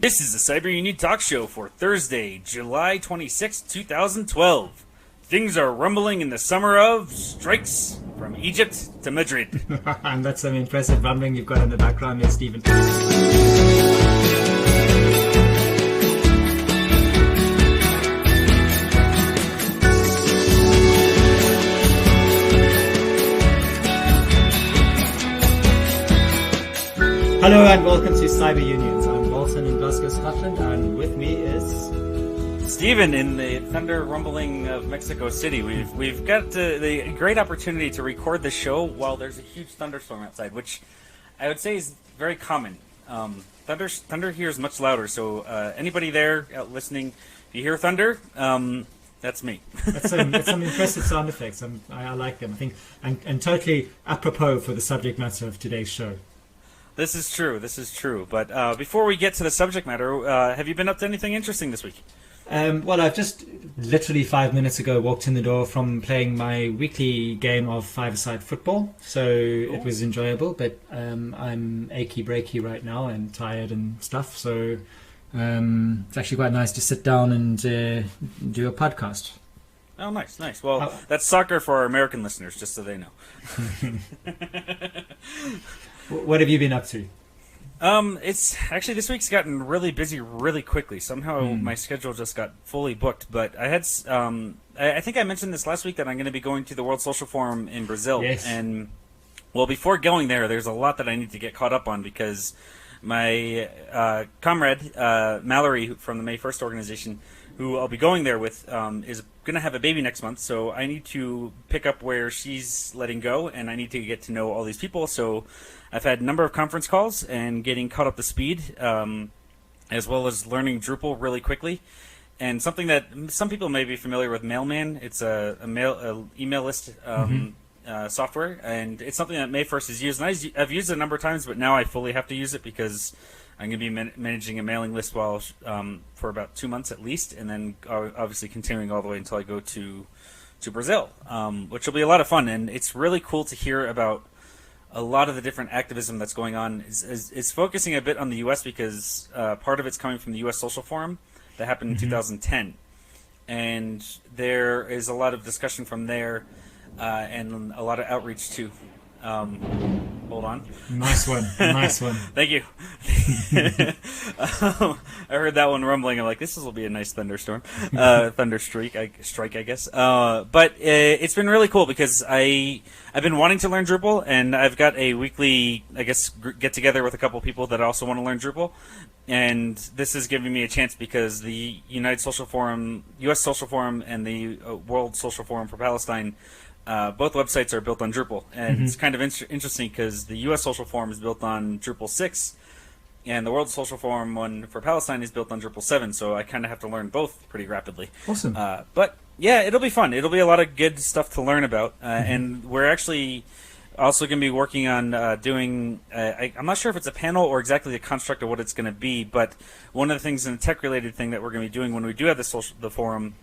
This is the Cyber Union Talk Show for Thursday, July 26, 2012. Things are rumbling in the summer of strikes from Egypt to Madrid. And that's some impressive rumbling you've got in the background there, Stephen. Hello and welcome to Cyber Unions. I'm Walton in Glasgow, Scotland, and with me is Stephen in the thunder rumbling of Mexico City. We've got the great opportunity to record the show while there's a huge thunderstorm outside, which I would say is very common. Thunder here is much louder, so anybody there listening, if you hear thunder, that's me. That's some impressive sound effects. I like them. I think and totally apropos for the subject matter of today's show. This is true. But before we get to the subject matter, have you been up to anything interesting this week? Well, I've just literally 5 minutes ago walked in the door from playing my weekly game of five-a-side football. So It was enjoyable, but I'm achy-breaky right now and tired and stuff. So it's actually quite nice to sit down and do a podcast. Oh, nice. Well, that's soccer for our American listeners, just so they know. What have you been up to? It's actually, this week's gotten really busy really quickly. Somehow my schedule just got fully booked. But I had, I think I mentioned this last week that I'm going to be going to the World Social Forum in Brazil. Yes. And well, before going there's a lot that I need to get caught up on because my comrade Mallory from the May 1st organization, who I'll be going there with, is going to have a baby next month. So I need to pick up where she's letting go, and I need to get to know all these people. So I've had a number of conference calls and getting caught up to speed, as well as learning Drupal really quickly. And something that some people may be familiar with, Mailman. It's a email list software, and it's something that May 1st is used. And I've used it a number of times, but now I fully have to use it because I'm going to be managing a mailing list for about 2 months at least, and then obviously continuing all the way until I go to Brazil, which will be a lot of fun. And it's really cool to hear about a lot of the different activism that's going on. It's focusing a bit on the U.S. because part of it's coming from the U.S. Social Forum that happened in 2010. And there is a lot of discussion from there and a lot of outreach too. Hold on. Nice one. Thank you. I heard that one rumbling. I'm like, this will be a nice thunderstorm, strike, I guess. But it's been really cool because I've been wanting to learn Drupal, and I've got a weekly, I guess, get together with a couple people that also want to learn Drupal. And this is giving me a chance because the U.S. Social Forum, and the World Social Forum for Palestine, both websites are built on Drupal, and it's kind of interesting because the U.S. Social Forum is built on Drupal 6, and the World Social Forum one for Palestine is built on Drupal 7, so I kind of have to learn both pretty rapidly. Awesome. But yeah, it'll be fun. It'll be a lot of good stuff to learn about, and we're actually also going to be working on doing, I'm not sure if it's a panel or exactly the construct of what it's going to be, but one of the things in the tech-related thing that we're going to be doing when we do have the forum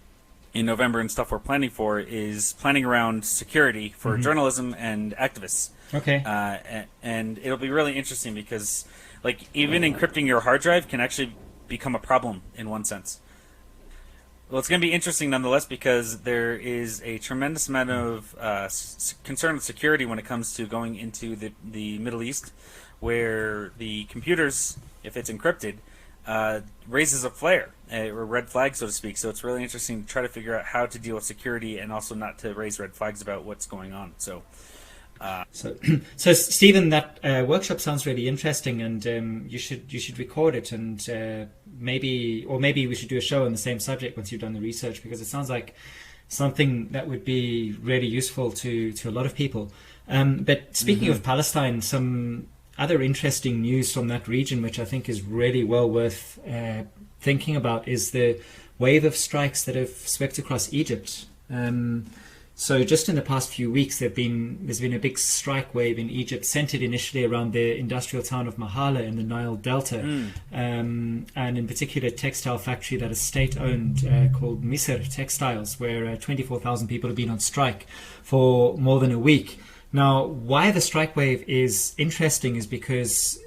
in November and stuff we're planning for is planning around security for journalism and activists. Okay. And it'll be really interesting because, like, even encrypting your hard drive can actually become a problem in one sense. Well, it's going to be interesting nonetheless because there is a tremendous amount of concern with security when it comes to going into the Middle East, where the computers, if it's encrypted, raises a flare, or red flag, so to speak. So it's really interesting to try to figure out how to deal with security and also not to raise red flags about what's going on. So Stephen, that workshop sounds really interesting, and you should record it, and maybe we should do a show on the same subject once you've done the research, because it sounds like something that would be really useful to a lot of people. But speaking of Palestine, some other interesting news from that region, which I think is really well worth thinking about, is the wave of strikes that have swept across Egypt. So just in the past few weeks, there's been a big strike wave in Egypt, centered initially around the industrial town of Mahala in the Nile Delta, and in particular a textile factory that is state-owned called Misr Textiles, where 24,000 people have been on strike for more than a week. Now, why the strike wave is interesting is because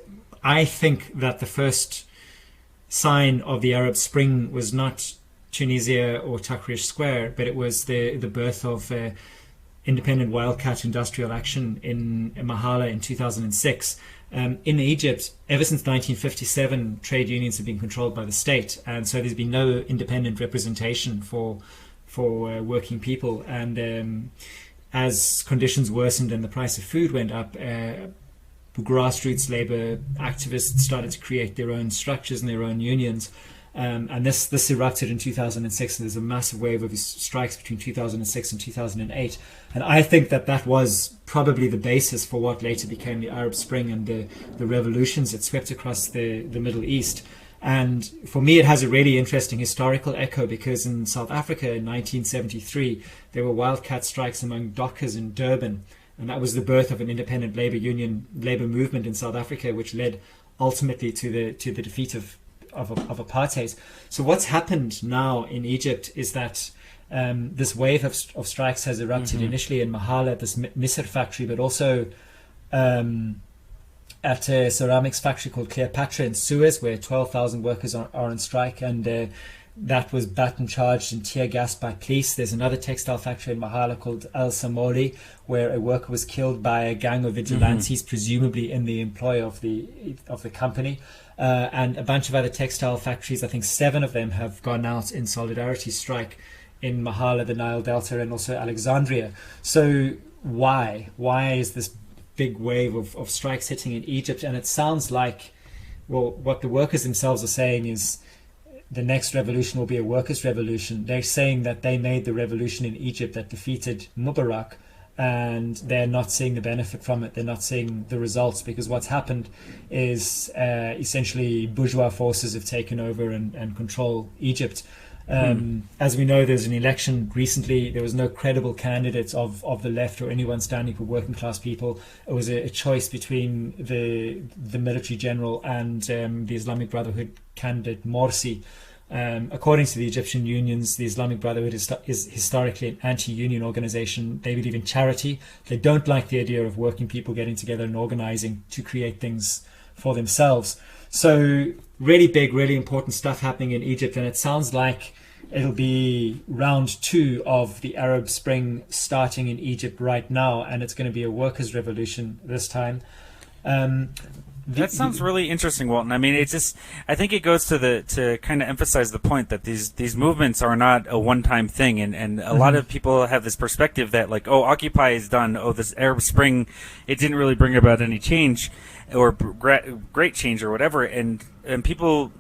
I think that the first sign of the Arab Spring was not Tunisia or Tahrir Square, but it was the birth of independent wildcat industrial action in Mahala in 2006. In Egypt, ever since 1957, trade unions have been controlled by the state, and so there's been no independent representation for working people. And as conditions worsened and the price of food went up, grassroots labor activists started to create their own structures and their own unions. And this erupted in 2006, and there's a massive wave of strikes between 2006 and 2008. And I think that was probably the basis for what later became the Arab Spring and the revolutions that swept across the Middle East. And for me, it has a really interesting historical echo, because in South Africa in 1973, there were wildcat strikes among dockers in Durban. And that was the birth of an independent labor movement in South Africa, which led ultimately to the defeat of apartheid. So what's happened now in Egypt is that this wave of strikes has erupted initially in Mahala, this Misr factory, but also at a ceramics factory called Cleopatra in Suez, where 12,000 workers are on strike, and that was baton charged and tear gassed by police. There's another textile factory in Mahala called Al Samoli, where a worker was killed by a gang of vigilantes, presumably in the employ of the company. And a bunch of other textile factories, I think 7 of them, have gone out in solidarity strike in Mahala, the Nile Delta, and also Alexandria. So why is this big wave of strikes hitting in Egypt? And it sounds like, well, what the workers themselves are saying is the next revolution will be a workers' revolution. They're saying that they made the revolution in Egypt that defeated Mubarak, and they're not seeing the benefit from it. They're not seeing the results, because what's happened is essentially bourgeois forces have taken over and control Egypt. As we know, there's an election recently. There was no credible candidates of the left or anyone standing for working class people. It was a choice between the military general and the Islamic Brotherhood candidate Morsi. According to the Egyptian unions, the Islamic Brotherhood is historically an anti-union organization. They believe in charity. They don't like the idea of working people getting together and organizing to create things for themselves. So really big, really important stuff happening in Egypt, and it sounds like it'll be round 2 of the Arab Spring starting in Egypt right now, and it's going to be a workers' revolution this time. That sounds really interesting, Walton. I mean, it's just, I think it goes to kind of emphasize the point that these movements are not a one-time thing, and a lot of people have this perspective that, like, oh, Occupy is done, oh, this Arab Spring, it didn't really bring about any change or great change or whatever, and people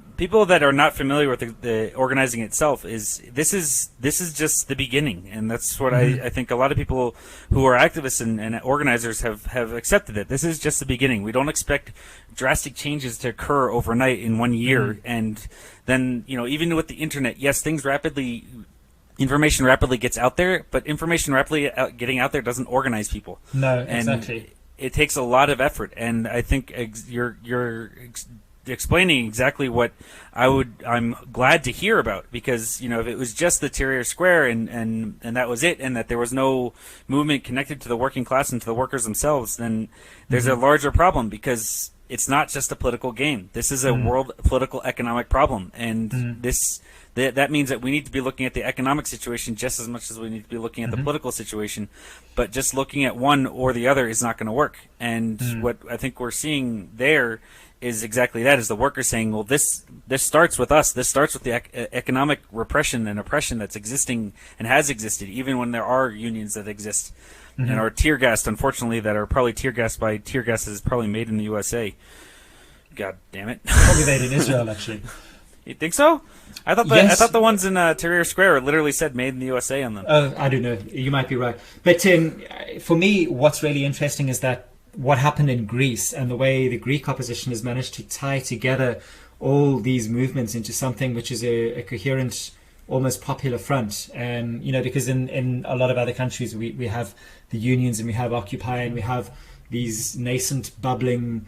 that are not familiar with the organizing itself, this is just the beginning, and that's what I think a lot of people who are activists and organizers have accepted it. This is just the beginning. We don't expect drastic changes to occur overnight in 1 year, and then, you know, even with the internet, yes, information rapidly gets out there, but information rapidly getting out there doesn't organize people. No, exactly. And it takes a lot of effort, and I think you're explaining exactly what I'm glad to hear about, because, you know, if it was just the Tahrir Square and that was it, and that there was no movement connected to the working class and to the workers themselves, then there's a larger problem, because it's not just a political game. This is a world political economic problem, and that means that we need to be looking at the economic situation just as much as we need to be looking at the political situation. But just looking at one or the other is not going to work. And what I think we're seeing there is exactly that, is the workers saying, well, this starts with us. This starts with the economic repression and oppression that's existing and has existed, even when there are unions that exist and are tear gassed, unfortunately, that are probably tear gassed by tear gases probably made in the USA. God damn it. Probably made in Israel, actually. You think so? I thought the ones in Tahrir Square literally said "Made in the USA" on them. I don't know. You might be right. But for me, what's really interesting is that what happened in Greece and the way the Greek opposition has managed to tie together all these movements into something which is a coherent, almost popular front. You know, because in a lot of other countries we have the unions and we have Occupy and we have these nascent, bubbling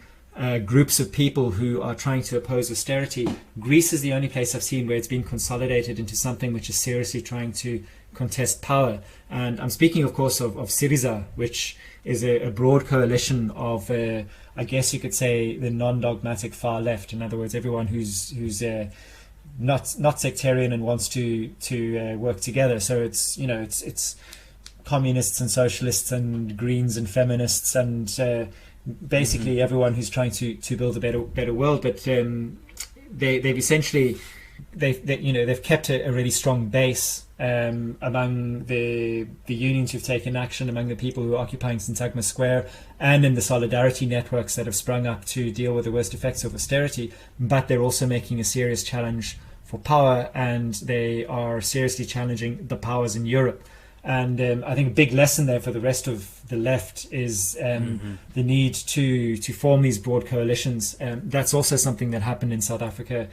groups of people who are trying to oppose austerity. Greece is the only place I've seen where it's been consolidated into something which is seriously trying to contest power. And I'm speaking, of course, of Syriza, which is a broad coalition of, I guess you could say, the non-dogmatic far left. In other words, everyone who's not sectarian and wants to work together. So it's communists and socialists and Greens and feminists and basically everyone who's trying to build a better world. But they've essentially they've kept a really strong base among the unions who've taken action, among the people who are occupying Syntagma Square, and in the solidarity networks that have sprung up to deal with the worst effects of austerity. But they're also making a serious challenge for power, and they are seriously challenging the powers in Europe. And I think a big lesson there for the rest of the left is the need to form these broad coalitions. That's also something that happened in South Africa